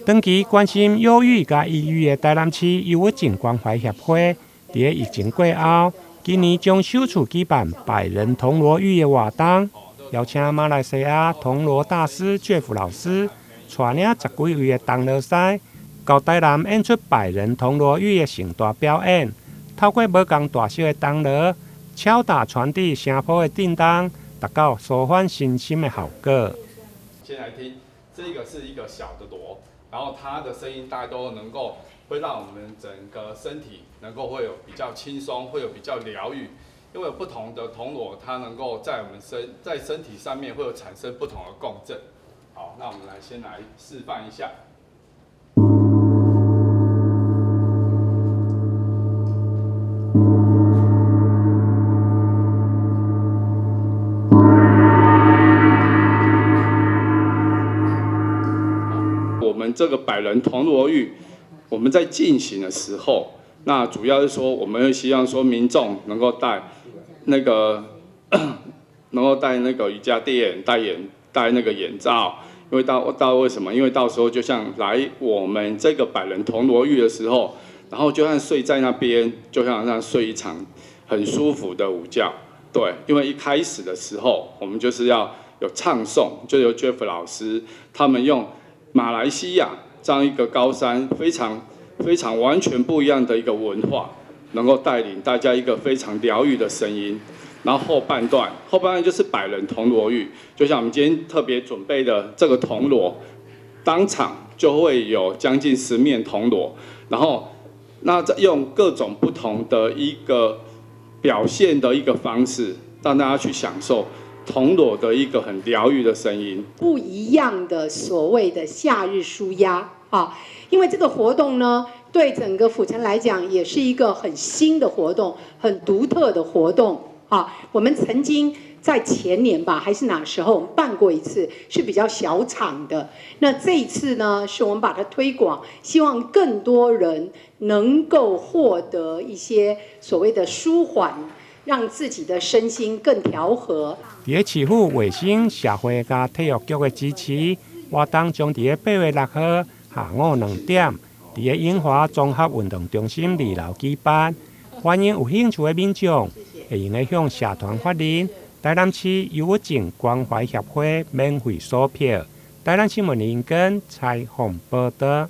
长期关心忧郁甲抑郁的台南市忧郁症关怀协会，伫疫情过后，今年将首次举办百人铜锣浴的活动，邀请马来西亚铜锣大师 Jeff 老师，带领10几位的铜锣师，到台南演出百人铜锣浴的盛大表演。透过无同大小的铜锣，敲打传递声波的震动，达到舒缓身心的效果。先来听，这个是一个小的锣，然后它的声音大家都能够会让我们整个身体能够会有比较轻松，会有比较疗愈。因为有不同的铜锣，它能够在我们身体上面会有产生不同的共振。好，那我们先来示范一下。我们这个百人铜锣浴，我们在进行的时候，那主要是说，我们会希望说民众能够戴那个瑜伽垫，戴那个眼罩，因为为什么？因为到时候就像来我们这个百人铜锣浴的时候，然后就像睡在那边，就像那睡一场很舒服的午觉。对，因为一开始的时候，我们就是要有唱诵，就由 Jeff 老师他们用马来西亚这样一个高山非常完全不一样的一个文化，能够带领大家一个非常疗愈的声音。然后后半段就是百人铜锣浴，就像我们今天特别准备的这个铜锣，当场就会有将近10面铜锣，然后那用各种不同的一个表现的一个方式，让大家去享受铜锣的一个很疗愈的声音，不一样的所谓的夏日舒压啊，因为这个活动呢，对整个府城来讲也是一个很新的活动，很独特的活动啊。我们曾经在前年吧，还是哪时候我们办过一次，是比较小场的。那这一次呢，是我们把它推广，希望更多人能够获得一些所谓的舒缓。让自己的身心更调和。伫市府卫生、社会甲体育局的支持，活动将伫8月6號下午2點，伫永華綜合運動中心2樓舉辦。歡迎有興趣的民眾，會用嚟向社團法人台南市憂鬱症關懷協會免費索票。台南新聞林根採訪報道。